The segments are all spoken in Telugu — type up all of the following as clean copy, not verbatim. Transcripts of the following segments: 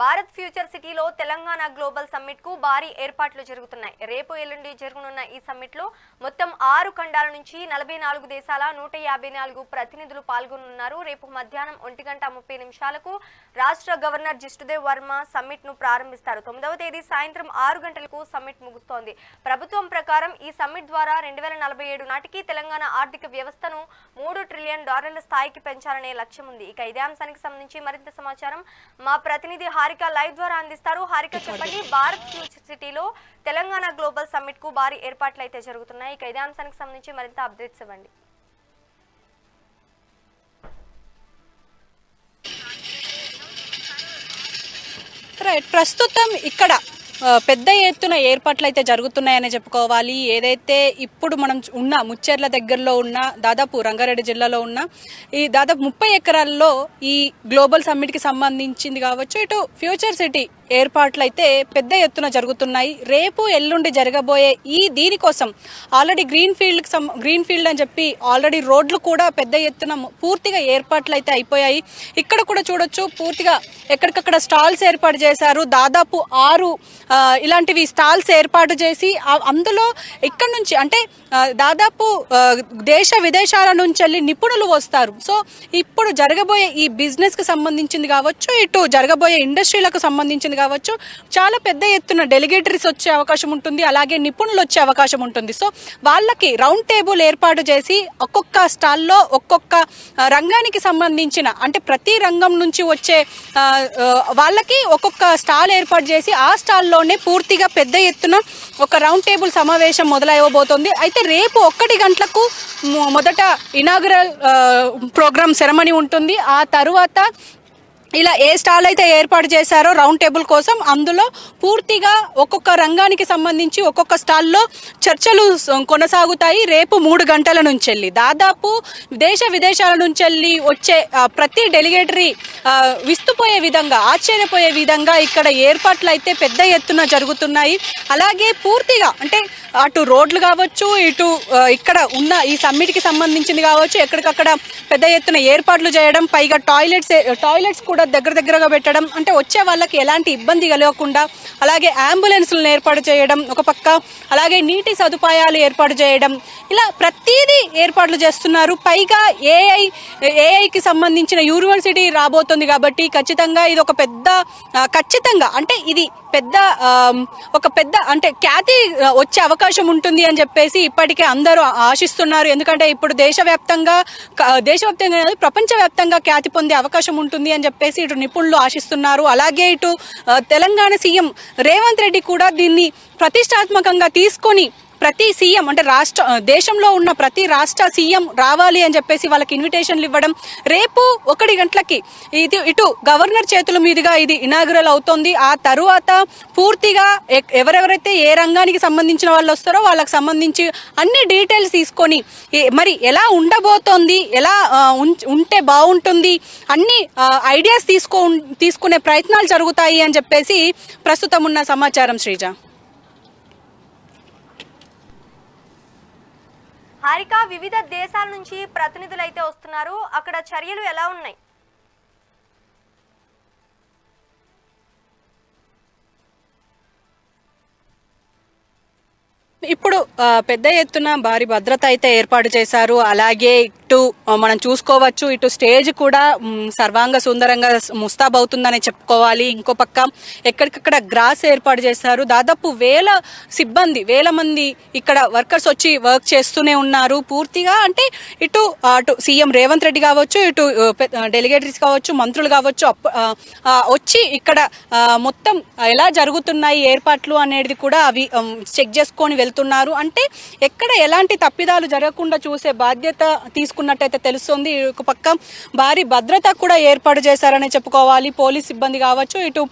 భారత్ ఫ్యూచర్ సిటీలో తెలంగాణ గ్లోబల్ సమ్మిట్ కు భారీ ఏర్పాట్లు జరుగుతున్నాయి. రేపు ఎల్లుండి జరగనున్న ఈ సమ్మిట్ లో మొత్తం 6 ఖండాల నుంచి 44 దేశాల 154 ప్రతినిధులు పాల్గొనున్నారు. రేపు మధ్యాహ్నం 1:30 రాష్ట్ర గవర్నర్ జిష్ణుదేవ్ వర్మ సమ్మిట్ ను ప్రారంభిస్తారు. 9వ తేదీ సాయంత్రం 6 గంటలకు సమ్మిట్ ముగుస్తోంది. ప్రభుత్వం ప్రకారం ఈ సమ్మిట్ ద్వారా 2047 నాటికి తెలంగాణ ఆర్థిక వ్యవస్థను $3 ట్రిలియన్ స్థాయికి పెంచాలనే లక్ష్యం ఉంది. ఇక ఇదే అంశానికి సంబంధించి మరింత సమాచారం మా ప్రతినిధి హారిక లైవ్ ద్వారా అందిస్తారు. హారిక, చెప్పండి, భారత్ ఫ్యూచర్ సిటీలో తెలంగాణ గ్లోబల్ సమ్మిట్ కు భారీ ఏర్పాట్లు అయితే జరుగుతున్నాయి. ఇక ఇదే అంశానికి సంబంధించి మరింత అప్డేట్స్ ఇవ్వండి. ప్రస్తుతం ఇక్కడ పెద్ద ఎత్తున ఏర్పాట్లు అయితే జరుగుతున్నాయని చెప్పుకోవాలి. ఏదైతే ఇప్పుడు మనం ఉన్న ముచ్చెర్ల దగ్గరలో ఉన్న దాదాపు రంగారెడ్డి జిల్లాలో ఉన్న ఈ దాదాపు 30 ఎకరాల్లో ఈ గ్లోబల్ సమ్మిట్కి సంబంధించింది కావచ్చు, ఇటు ఫ్యూచర్ సిటీ ఏర్పాట్లు అయితే పెద్ద ఎత్తున జరుగుతున్నాయి. రేపు ఎల్లుండి జరగబోయే దీనికోసం ఆల్రెడీ గ్రీన్ ఫీల్డ్ అని చెప్పి ఆల్రెడీ రోడ్లు కూడా పెద్ద ఎత్తున పూర్తిగా ఏర్పాట్లు అయితే అయిపోయాయి. ఇక్కడ కూడా చూడొచ్చు, పూర్తిగా ఎక్కడికక్కడ స్టాల్స్ ఏర్పాటు చేశారు. దాదాపు 6 ఇలాంటివి స్టాల్స్ ఏర్పాటు చేసి అందులో ఇక్కడ నుంచి అంటే దాదాపు దేశ విదేశాల నుంచి వెళ్ళి నిపుణులు వస్తారు. సో ఇప్పుడు జరగబోయే ఈ బిజినెస్ కి సంబంధించింది కావచ్చు, ఇటు జరగబోయే ఇండస్ట్రీలకు సంబంధించింది కావచ్చు, చాలా పెద్ద ఎత్తున డెలిగేటరీస్ వచ్చే అవకాశం ఉంటుంది, అలాగే నిపుణులు వచ్చే అవకాశం ఉంటుంది. సో వాళ్ళకి రౌండ్ టేబుల్ ఏర్పాటు చేసి ఒక్కొక్క స్టాల్లో ఒక్కొక్క రంగానికి సంబంధించిన అంటే ప్రతి రంగం నుంచి వచ్చే వాళ్ళకి ఒక్కొక్క స్టాల్ ఏర్పాటు చేసి ఆ స్టాల్లోనే పూర్తిగా పెద్ద ఎత్తున ఒక రౌండ్ టేబుల్ సమావేశం మొదలయ్యబోతోంది. అయితే రేపు 1 గంటలకు మొదట ఇనాగరల్ ప్రోగ్రామ్ సెరమనీ ఉంటుంది. ఆ తరువాత ఇలా ఏ స్టాల్ అయితే ఏర్పాటు చేశారో రౌండ్ టేబుల్ కోసం అందులో పూర్తిగా ఒక్కొక్క రంగానికి సంబంధించి ఒక్కొక్క స్టాల్లో చర్చలు కొనసాగుతాయి. రేపు 3 గంటల నుంచి వెళ్ళి దాదాపు దేశ విదేశాల నుంచి వెళ్ళి వచ్చే ప్రతి డెలిగేటరీ విస్తుపోయే విధంగా, ఆశ్చర్యపోయే విధంగా ఇక్కడ ఏర్పాట్లు అయితే పెద్ద ఎత్తున జరుగుతున్నాయి. అలాగే పూర్తిగా అంటే అటు రోడ్లు కావచ్చు, ఇటు ఇక్కడ ఉన్న ఈ సమ్మిట్కి సంబంధించింది కావచ్చు, ఎక్కడికక్కడ పెద్ద ఎత్తున ఏర్పాట్లు చేయడం, పైగా టాయిలెట్స్ కూడా దగ్గరగా పెట్టడం, అంటే వచ్చే వాళ్ళకి ఎలాంటి ఇబ్బంది కలగకుండా అలాగే అంబులెన్స్లను ఏర్పాటు చేయడం ఒక పక్క, అలాగే నీటి సదుపాయాలు ఏర్పాటు చేయడం, ఇలా ప్రతిదీ ఏర్పాట్లు చేస్తున్నారు. పైగా ఏఐకి సంబంధించిన యూనివర్సిటీ రాబోతుంది కాబట్టి ఖచ్చితంగా ఇది ఒక పెద్ద ఖచ్చితంగా అంటే ఇది ఒక పెద్ద అంటే ఖ్యాతి వచ్చే అవకాశం ఉంటుంది అని చెప్పేసి ఇప్పటికే అందరూ ఆశిస్తున్నారు. ఎందుకంటే ఇప్పుడు దేశవ్యాప్తంగా ప్రపంచవ్యాప్తంగా ఖ్యాతి పొందే అవకాశం ఉంటుంది అని చెప్పేసి ఇటు నిపుణులు ఆశిస్తున్నారు. అలాగే ఇటు తెలంగాణ సీఎం రేవంత్ రెడ్డి కూడా దీన్ని ప్రతిష్టాత్మకంగా తీసుకొని ప్రతి సీఎం అంటే దేశంలో ఉన్న ప్రతి రాష్ట్ర సీఎం రావాలి అని చెప్పేసి వాళ్ళకి ఇన్విటేషన్లు ఇవ్వడం, రేపు 1 గంటలకి ఇటు గవర్నర్ చేతుల మీదుగా ఇది ఇనాగరల్ అవుతోంది. ఆ తరువాత పూర్తిగా ఎవరెవరైతే ఏ రంగానికి సంబంధించిన వాళ్ళు వస్తారో వాళ్ళకి సంబంధించి అన్ని డీటెయిల్స్ తీసుకొని మరి ఎలా ఉండబోతోంది, ఎలా ఉంటే బాగుంటుంది, అన్ని ఐడియాస్ తీసుకునే ప్రయత్నాలు జరుగుతాయి అని చెప్పేసి ప్రస్తుతం ఉన్న సమాచారం. శ్రీజ, హారిక, వివిధ దేశాల నుంచి ప్రతినిధులు అయితే వస్తున్నారు. అక్కడ చర్యలు ఎలా ఉన్నాయి? ఇప్పుడు పెద్ద ఎత్తున భారీ భద్రత అయితే ఏర్పాటు చేశారు. అలాగే ఇటు మనం చూసుకోవచ్చు, ఇటు స్టేజ్ కూడా సర్వాంగ సుందరంగా ముస్తాబవుతుందని చెప్పుకోవాలి. ఇంకో పక్క ఎక్కడికక్కడ గ్రాస్ ఏర్పాటు చేశారు. దాదాపు వేల మంది ఇక్కడ వర్కర్స్ వచ్చి వర్క్ చేస్తూనే ఉన్నారు. పూర్తిగా అంటే అటు సీఎం రేవంత్ రెడ్డి కావచ్చు, ఇటు డెలిగేటరీస్ కావచ్చు, మంత్రులు కావచ్చు వచ్చి ఇక్కడ మొత్తం ఎలా జరుగుతున్నాయి ఏర్పాట్లు అనేది కూడా అవి చెక్ చేసుకొని వెళ్తున్నారు. అంటే ఎక్కడ ఎలాంటి తప్పిదాలు జరగకుండా చూసే బాధ్యత తీసుకున్నట్టయితే తెలుస్తుంది. ఒక పక్క భారీ భద్రత కూడా ఏర్పాటు చేశారని చెప్పుకోవాలి. పోలీస్ సిబ్బంది కావచ్చు, ఇటు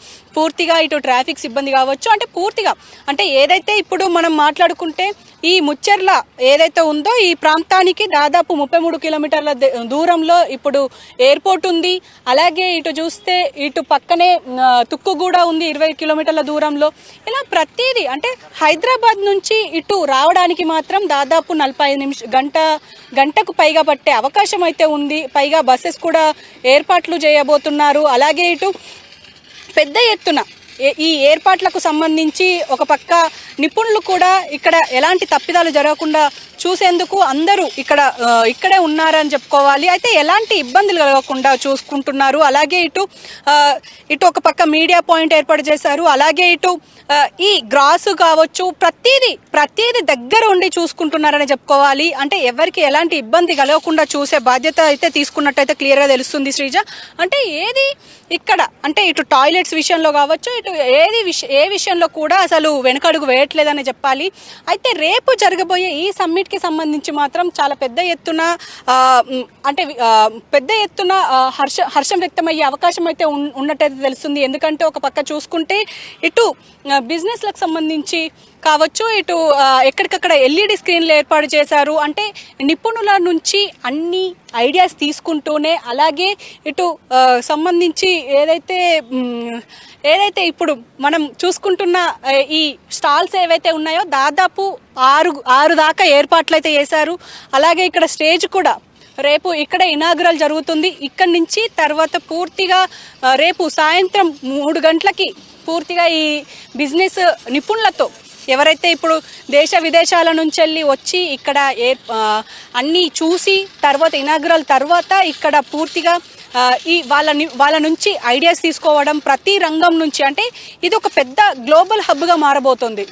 ట్రాఫిక్ సిబ్బంది కావచ్చు, అంటే పూర్తిగా అంటే ఏదైతే ఇప్పుడు మనం మాట్లాడుకుంటే ఈ ముచ్చెర్ల ఏదైతే ఉందో ఈ ప్రాంతానికి దాదాపు 33 కిలోమీటర్ల దూరంలో ఇప్పుడు ఎయిర్పోర్ట్ ఉంది. అలాగే ఇటు చూస్తే ఇటు పక్కనే తుక్కుగూడ ఉంది 20 కిలోమీటర్ల దూరంలో. ఇలా ప్రతిదీ అంటే హైదరాబాద్ నుంచి ఇటు రావడానికి మాత్రం దాదాపు 45 గంటకు పైగా పట్టే అవకాశం అయితే ఉంది. పైగా బస్సెస్ కూడా ఏర్పాట్లు చేయబోతున్నారు. అలాగే ఇటు పెద్ద ఎత్తున ఈ ఏర్పాట్లకు సంబంధించి ఒక పక్క నిపుణులు కూడా ఇక్కడ ఎలాంటి తప్పిదాలు జరగకుండా చూసేందుకు అందరూ ఇక్కడే ఉన్నారని చెప్పుకోవాలి. అయితే ఎలాంటి ఇబ్బందులు కలగకుండా చూసుకుంటున్నారు. అలాగే ఇటు ఒక పక్క మీడియా పాయింట్ ఏర్పాటు చేశారు. అలాగే ఇటు ఈ గ్రాసు కావచ్చు ప్రతిదీ దగ్గర ఉండి చూసుకుంటున్నారని చెప్పుకోవాలి. అంటే ఎవరికి ఎలాంటి ఇబ్బంది కలగకుండా చూసే బాధ్యత అయితే తీసుకున్నట్టయితే క్లియర్గా తెలుస్తుంది శ్రీజ. అంటే ఏది ఇక్కడ అంటే ఇటు టాయిలెట్స్ విషయంలో కావచ్చు, ఇటు ఏ విషయంలో కూడా అసలు వెనుకడుగు వేయట్లేదని చెప్పాలి. అయితే రేపు జరగబోయే ఈ సమ్మిట్కి సంబంధించి మాత్రం చాలా పెద్ద ఎత్తున హర్షం వ్యక్తమయ్యే అవకాశం అయితే ఉన్నట్టయితే తెలుస్తుంది. ఎందుకంటే ఒక పక్క చూసుకుంటే ఇటు బిజినెస్లకు సంబంధించి కావచ్చు, ఇటు ఎక్కడికక్కడ ఎల్ఈడి స్క్రీన్లు ఏర్పాటు చేశారు. అంటే నిపుణుల నుంచి అన్ని ఐడియాస్ తీసుకుంటూనే అలాగే ఇటు సంబంధించి ఏదైతే ఇప్పుడు మనం చూసుకుంటున్న ఈ స్టాల్స్ ఏవైతే ఉన్నాయో దాదాపు ఆరు దాకా ఏర్పాట్లు అయితే చేశారు. అలాగే ఇక్కడ స్టేజ్ కూడా రేపు ఇక్కడ ఇనాగ్రల్ జరుగుతుంది. ఇక్కడి నుంచి తర్వాత పూర్తిగా రేపు సాయంత్రం 3 గంటలకి పూర్తిగా ఈ బిజినెస్ నిపుణులతో ఎవరైతే ఇప్పుడు దేశ విదేశాల నుంచి వెళ్ళి వచ్చి ఇక్కడ అన్నీ చూసి తర్వాత ఇనాగ్రల్ తర్వాత ఇక్కడ పూర్తిగా ఈ వాళ్ళ నుంచి ఐడియాస్ తీసుకోవడం ప్రతి రంగం నుంచి. అంటే ఇది ఒక పెద్ద గ్లోబల్ హబ్గా మారబోతుంది.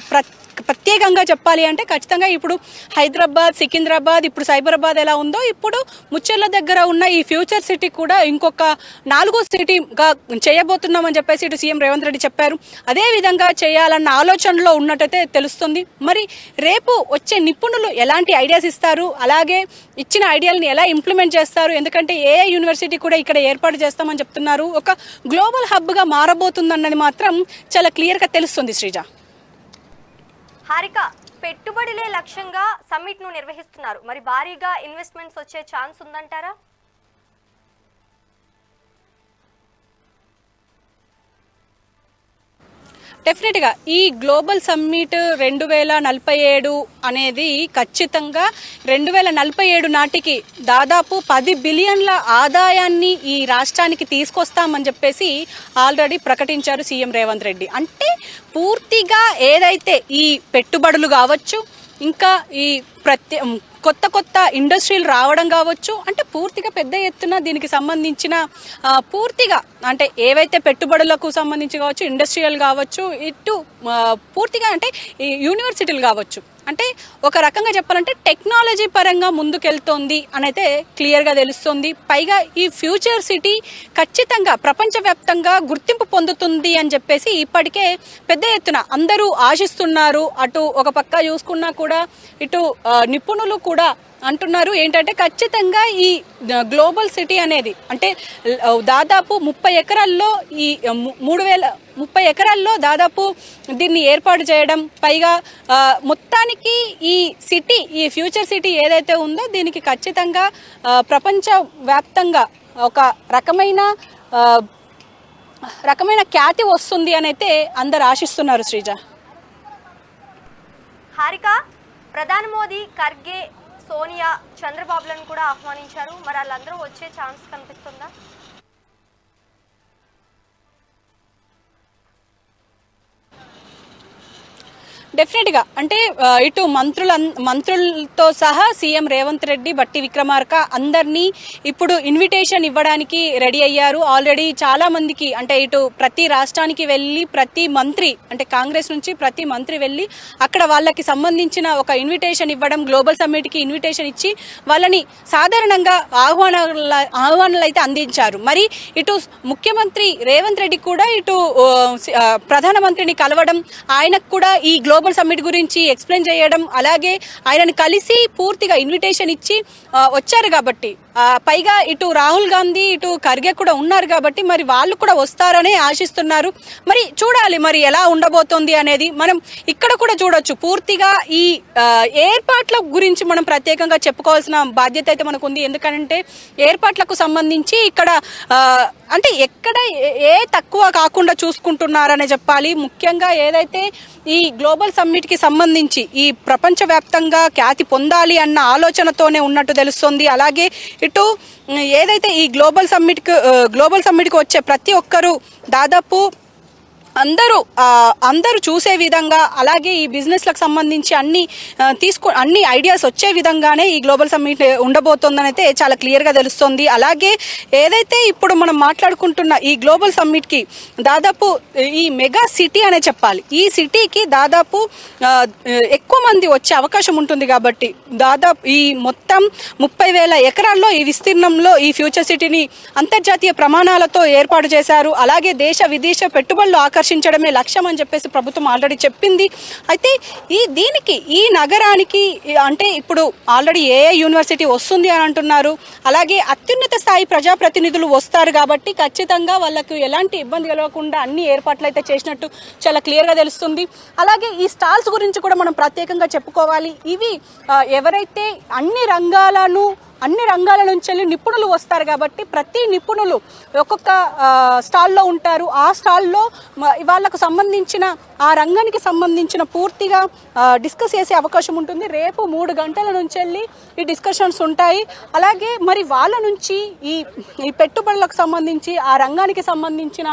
ప్రత్యేకంగా చెప్పాలి అంటే ఖచ్చితంగా ఇప్పుడు హైదరాబాద్, సికింద్రాబాద్, ఇప్పుడు సైబరాబాద్ ఎలా ఉందో ఇప్పుడు ముచ్చెర్ల దగ్గర ఉన్న ఈ ఫ్యూచర్ సిటీ కూడా ఇంకొక 4వ సిటీగా చేయబోతున్నామని చెప్పేసి ఇటు సీఎం రేవంత్ రెడ్డి చెప్పారు. అదే విధంగా చేయాలన్న ఆలోచనలో ఉన్నట్టయితే తెలుస్తుంది. మరి రేపు వచ్చే నిపుణులు ఎలాంటి ఐడియాస్ ఇస్తారు, అలాగే ఇచ్చిన ఐడియాలని ఎలా ఇంప్లిమెంట్ చేస్తారు. ఎందుకంటే ఏఐ యూనివర్సిటీ కూడా ఇక్కడ ఏర్పాటు చేస్తామని చెప్తున్నారు. ఒక గ్లోబల్ హబ్గా మారబోతుందన్నది మాత్రం చాలా క్లియర్గా తెలుస్తుంది శ్రీజ. హారిక, పెట్టుబడులే లక్ష్యంగా సమ్మిట్ ను నిర్వహిస్తున్నారు. మరి భారీగా ఇన్వెస్ట్మెంట్స్ వచ్చే ఛాన్స్ ఉందంటారా? డెఫినెట్గా ఈ గ్లోబల్ సమ్మిట్ 2047 అనేది ఖచ్చితంగా 2047 నాటికి దాదాపు 10 బిలియన్ల ఆదాయాన్ని ఈ రాష్ట్రానికి తీసుకొస్తామని చెప్పేసి ఆల్రెడీ ప్రకటించారు సీఎం రేవంత్ రెడ్డి. అంటే పూర్తిగా ఏదైతే ఈ పెట్టుబడులు కావచ్చు, ఇంకా ఈ కొత్త ఇండస్ట్రీలు రావడం కావచ్చు, అంటే పూర్తిగా పెద్ద ఎత్తున దీనికి సంబంధించిన పూర్తిగా అంటే ఏవైతే పెట్టుబడులకు సంబంధించి కావచ్చు, ఇండస్ట్రియల్ కావచ్చు, ఇటు పూర్తిగా అంటే ఈ యూనివర్సిటీలు కావచ్చు, అంటే ఒక రకంగా చెప్పాలంటే టెక్నాలజీ పరంగా ముందుకెళ్తోంది అనైతే క్లియర్గా తెలుస్తుంది. పైగా ఈ ఫ్యూచర్ సిటీ ఖచ్చితంగా ప్రపంచవ్యాప్తంగా గుర్తింపు పొందుతుంది అని చెప్పేసి ఇప్పటికే పెద్ద ఎత్తున అందరూ ఆశిస్తున్నారు. అటు ఒక పక్క చూసుకున్నా కూడా ఇటు నిపుణులు కూడా అంటున్నారు ఏంటంటే ఖచ్చితంగా ఈ గ్లోబల్ సిటీ అనేది అంటే దాదాపు 30 ఎకరాల్లో ఈ 30 ఎకరాల్లో దాదాపు దీన్ని ఏర్పాటు చేయడం, పైగా మొత్తానికి ఈ సిటీ ఈ ఫ్యూచర్ సిటీ ఏదైతే ఉందో దీనికి ఖచ్చితంగా ప్రపంచ వ్యాప్తంగా ఒక రకమైన ఖ్యాతి వస్తుంది అని అయితే అందరు ఆశిస్తున్నారు శ్రీజ. హారిక, ప్రధాని మోదీ, ఖర్గే, సోనియా, చంద్రబాబులను కూడా ఆహ్వానించారు. మరి వాళ్ళందరూ వచ్చే ఛాన్స్ కనిపిస్తుందా? డెఫినెట్గా అంటే ఇటు మంత్రులతో సహా సీఎం రేవంత్ రెడ్డి, బట్టి విక్రమార్క అందరినీ ఇప్పుడు ఇన్విటేషన్ ఇవ్వడానికి రెడీ అయ్యారు. ఆల్రెడీ చాలా మందికి అంటే ఇటు ప్రతి రాష్ట్రానికి వెళ్ళి ప్రతి మంత్రి అంటే కాంగ్రెస్ నుంచి ప్రతి మంత్రి వెళ్ళి అక్కడ వాళ్ళకి సంబంధించిన ఒక ఇన్విటేషన్ ఇవ్వడం, గ్లోబల్ సమ్మిట్కి ఇన్విటేషన్ ఇచ్చి వాళ్ళని సాధారణంగా ఆహ్వానాలు అయితే అందించారు. మరి ఇటు ముఖ్యమంత్రి రేవంత్ రెడ్డి కూడా ఇటు ప్రధానమంత్రిని కలవడం, ఆయనకు కూడా ఈ గ్లోబల్ సమ్మిట్ గురించి ఎక్స్ప్లెయిన్ చేయడం, అలాగే ఆయనను కలిసి పూర్తిగా ఇన్విటేషన్ ఇచ్చి వచ్చారు కాబట్టి పైగా ఇటు రాహుల్ గాంధీ, ఇటు ఖర్గే కూడా ఉన్నారు కాబట్టి మరి వాళ్ళు కూడా వస్తారని ఆశిస్తున్నారు. మరి చూడాలి మరి ఎలా ఉండబోతోంది అనేది. మనం ఇక్కడ కూడా చూడొచ్చు పూర్తిగా ఈ ఏర్పాట్ల గురించి మనం ప్రత్యేకంగా చెప్పుకోవాల్సిన బాధ్యత అయితే మనకు ఉంది. ఎందుకంటే ఏర్పాట్లకు సంబంధించి ఇక్కడ అంటే ఎక్కడ ఏ తక్కువ కాకుండా చూసుకుంటున్నారనే చెప్పాలి. ముఖ్యంగా ఏదైతే ఈ గ్లోబల్ సమ్మిట్కి సంబంధించి ఈ ప్రపంచవ్యాప్తంగా ఖ్యాతి పొందాలి అన్న ఆలోచనతోనే ఉన్నట్టు తెలుస్తుంది. అలాగే ఇటు ఏదైతే ఈ గ్లోబల్ సమ్మిట్కి వచ్చే ప్రతి ఒక్కరూ దాదాపు అందరూ చూసే విధంగా, అలాగే ఈ బిజినెస్లకు సంబంధించి అన్ని ఐడియాస్ వచ్చే విధంగానే ఈ గ్లోబల్ సమ్మిట్ ఉండబోతోందని అయితే చాలా క్లియర్గా తెలుస్తుంది. అలాగే ఏదైతే ఇప్పుడు మనం మాట్లాడుకుంటున్న ఈ గ్లోబల్ సమ్మిట్కి దాదాపు ఈ మెగా సిటీ అనే చెప్పాలి, ఈ సిటీకి దాదాపు ఎక్కువ మంది వచ్చే అవకాశం ఉంటుంది. కాబట్టి దాదాపు ఈ మొత్తం 30,000 ఎకరాల్లో ఈ విస్తీర్ణంలో ఈ ఫ్యూచర్ సిటీని అంతర్జాతీయ ప్రమాణాలతో ఏర్పాటు చేశారు. అలాగే దేశ విదేశ పెట్టుబడులు ఆకర్షించడమే లక్ష్యం అని చెప్పేసి ప్రభుత్వం ఆల్రెడీ చెప్పింది. అయితే ఈ నగరానికి అంటే ఇప్పుడు ఆల్రెడీ ఏఐ యూనివర్సిటీ వస్తుంది అని అంటున్నారు. అలాగే అత్యున్నత స్థాయి ప్రజాప్రతినిధులు వస్తారు కాబట్టి ఖచ్చితంగా వాళ్ళకు ఎలాంటి ఇబ్బంది కలగకుండా అన్ని ఏర్పాట్లు అయితే చేసినట్టు చాలా క్లియర్గా తెలుస్తుంది. అలాగే ఈ స్టాల్స్ గురించి కూడా మనం ప్రత్యేకంగా చెప్పుకోవాలి. ఇవి ఎవరైతే అన్ని రంగాల నుంచి నిపుణులు వస్తారు కాబట్టి ప్రతి నిపుణులు ఒక్కొక్క స్టాల్లో ఉంటారు. ఆ స్టాల్లో వాళ్ళకు సంబంధించిన ఆ రంగానికి సంబంధించిన పూర్తిగా డిస్కస్ చేసే అవకాశం ఉంటుంది. రేపు 3 గంటల నుంచి ఈ డిస్కషన్స్ ఉంటాయి. అలాగే మరి వాళ్ళ నుంచి ఈ పెట్టుబడులకు సంబంధించి ఆ రంగానికి సంబంధించిన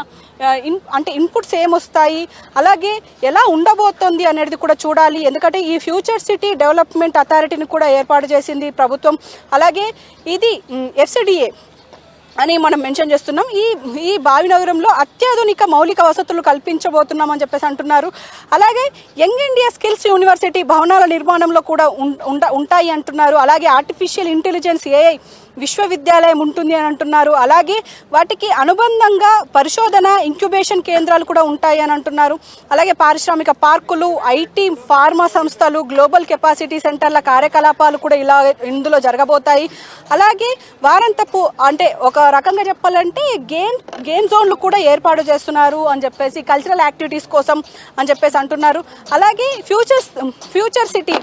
ఇన్పుట్స్ ఏమొస్తాయి, అలాగే ఎలా ఉండబోతోంది అనేది కూడా చూడాలి. ఎందుకంటే ఈ ఫ్యూచర్ సిటీ డెవలప్మెంట్ అథారిటీని కూడా ఏర్పాటు చేసింది ప్రభుత్వం. అలాగే ఇది FCDA అని మనం మెన్షన్ చేస్తున్నాం. ఈ భావినగరంలో అత్యాధునిక మౌలిక వసతులు కల్పించబోతున్నామని చెప్పేసి అంటున్నారు. అలాగే యంగ్ ఇండియా స్కిల్స్ యూనివర్సిటీ భవనాల నిర్మాణంలో కూడా ఉంటాయి అంటున్నారు. అలాగే ఆర్టిఫిషియల్ ఇంటెలిజెన్స్ AI విశ్వవిద్యాలయం ఉంటుంది అని అంటున్నారు. అలాగే వాటికి అనుబంధంగా పరిశోధన ఇంక్యుబేషన్ కేంద్రాలు కూడా ఉంటాయి అని అంటున్నారు. అలాగే పారిశ్రామిక పార్కులు, IT, ఫార్మా సంస్థలు, గ్లోబల్ కెపాసిటీ సెంటర్ల కార్యకలాపాలు కూడా ఇందులో జరగబోతాయి. అలాగే వారంతపు అంటే ఒక రకంగా చెప్పాలంటే గేమ్ జోన్లు కూడా ఏర్పాటు చేస్తున్నారు అని చెప్పేసి, కల్చరల్ యాక్టివిటీస్ కోసం అని చెప్పేసి అంటున్నారు. అలాగే ఫ్యూచర్ సిటీ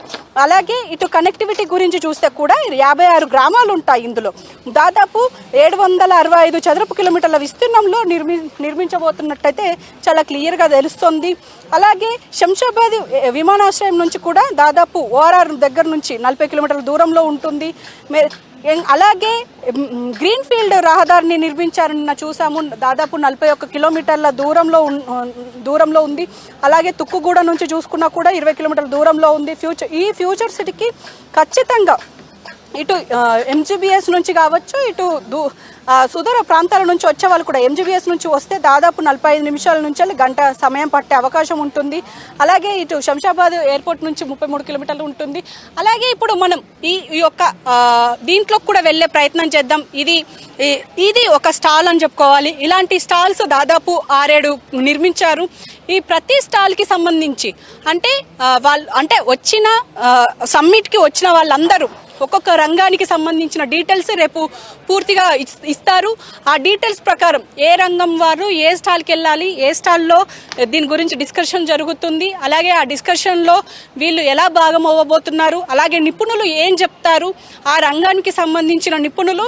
అలాగే ఇటు కనెక్టివిటీ గురించి చూస్తే కూడా 56 గ్రామాలు ఉంటాయి. ఇందులో దాదాపు 765 చదరపు కిలోమీటర్ల విస్తీర్ణంలో నిర్మించబోతున్నట్టయితే చాలా క్లియర్గా తెలుస్తుంది. అలాగే శంషాబాద్ విమానాశ్రయం నుంచి కూడా దాదాపు ORR దగ్గర నుంచి 40 కిలోమీటర్ల దూరంలో ఉంటుంది. అలాగే గ్రీన్ ఫీల్డ్ రహదారిని నిర్మించారని చూసాము, దాదాపు 41 కిలోమీటర్ల దూరంలో ఉంది. అలాగే తుక్కుగూడ నుంచి చూసుకున్నా కూడా 20 కిలోమీటర్ల దూరంలో ఉంది. ఈ ఫ్యూచర్ సిటీకి ఖచ్చితంగా ఇటు MGBS నుంచి కావచ్చు, ఇటు సుదూర ప్రాంతాల నుంచి వచ్చే వాళ్ళు కూడా MGBS నుంచి వస్తే దాదాపు 45 నిమిషాల నుంచి గంట సమయం పట్టే అవకాశం ఉంటుంది. అలాగే ఇటు శంషాబాద్ ఎయిర్పోర్ట్ నుంచి 33 కిలోమీటర్లు ఉంటుంది. అలాగే ఇప్పుడు మనం ఈ యొక్క దీంట్లో కూడా వెళ్ళే ప్రయత్నం చేద్దాం. ఇది ఒక స్టాల్ అని చెప్పుకోవాలి. ఇలాంటి స్టాల్స్ దాదాపు 6-7 నిర్మించారు. ఈ ప్రతి స్టాల్కి సంబంధించి అంటే వచ్చిన సమ్మిట్కి వచ్చిన వాళ్ళందరూ ఒక్కొక్క రంగానికి సంబంధించిన డీటెయిల్స్ రేపు పూర్తిగా ఇస్తారు. ఆ డీటెయిల్స్ ప్రకారం ఏ రంగం వారు ఏ స్టాల్కి వెళ్ళాలి, ఏ స్టాల్లో దీని గురించి డిస్కషన్ జరుగుతుంది, అలాగే ఆ డిస్కషన్లో వీళ్ళు ఎలా భాగం అవ్వబోతున్నారు, అలాగే నిపుణులు ఏం చెప్తారు, ఆ రంగానికి సంబంధించిన నిపుణులు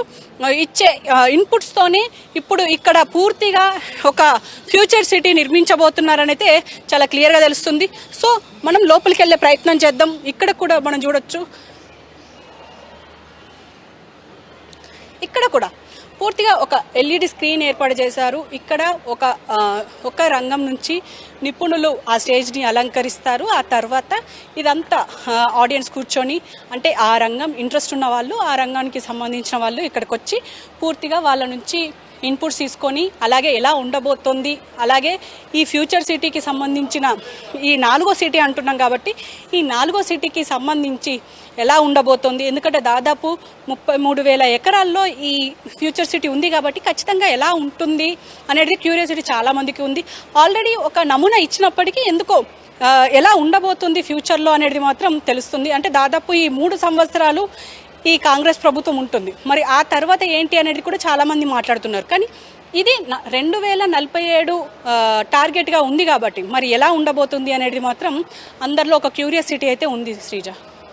ఇచ్చే ఇన్పుట్స్తోనే ఇప్పుడు ఇక్కడ పూర్తిగా ఒక ఫ్యూచర్ సిటీ నిర్మించబోతున్నారని అయితే చాలా క్లియర్గా తెలుస్తుంది. సో మనం లోపలికి వెళ్ళే ప్రయత్నం చేద్దాం. ఇక్కడ కూడా మనం చూడొచ్చు, ఇక్కడ కూడా పూర్తిగా ఒక LED స్క్రీన్ ఏర్పాటు చేశారు. ఇక్కడ ఒక రంగం నుంచి నిపుణులు ఆ స్టేజ్ని అలంకరిస్తారు. ఆ తర్వాత ఇదంతా ఆడియన్స్ కూర్చొని అంటే ఆ రంగం ఇంట్రెస్ట్ ఉన్న వాళ్ళు, ఆ రంగానికి సంబంధించిన వాళ్ళు ఇక్కడికి వచ్చి పూర్తిగా వాళ్ళ నుంచి ఇన్పుట్స్ తీసుకొని అలాగే ఎలా ఉండబోతోంది, అలాగే ఈ ఫ్యూచర్ సిటీకి సంబంధించిన ఈ 4వ సిటీ అంటున్నాం కాబట్టి ఈ 4వ సిటీకి సంబంధించి ఎలా ఉండబోతోంది, ఎందుకంటే దాదాపు 33,000 ఎకరాల్లో ఈ ఫ్యూచర్ సిటీ ఉంది కాబట్టి ఖచ్చితంగా ఎలా ఉంటుంది అనేది క్యూరియాసిటీ చాలామందికి ఉంది. ఆల్రెడీ ఒక నమూనా ఇచ్చినప్పటికీ ఎందుకో ఎలా ఉండబోతుంది ఫ్యూచర్లో అనేది మాత్రం తెలుస్తుంది. అంటే దాదాపు ఈ 3 సంవత్సరాలు ఈ కాంగ్రెస్ ప్రభుత్వం ఉంటుంది. మరి ఆ తర్వాత ఏంటి అనేది కూడా చాలామంది మాట్లాడుతున్నారు. కానీ ఇది 2047 టార్గెట్గా ఉంది కాబట్టి మరి ఎలా ఉండబోతుంది అనేది మాత్రం అందరిలో ఒక క్యూరియాసిటీ అయితే ఉంది శ్రీజ.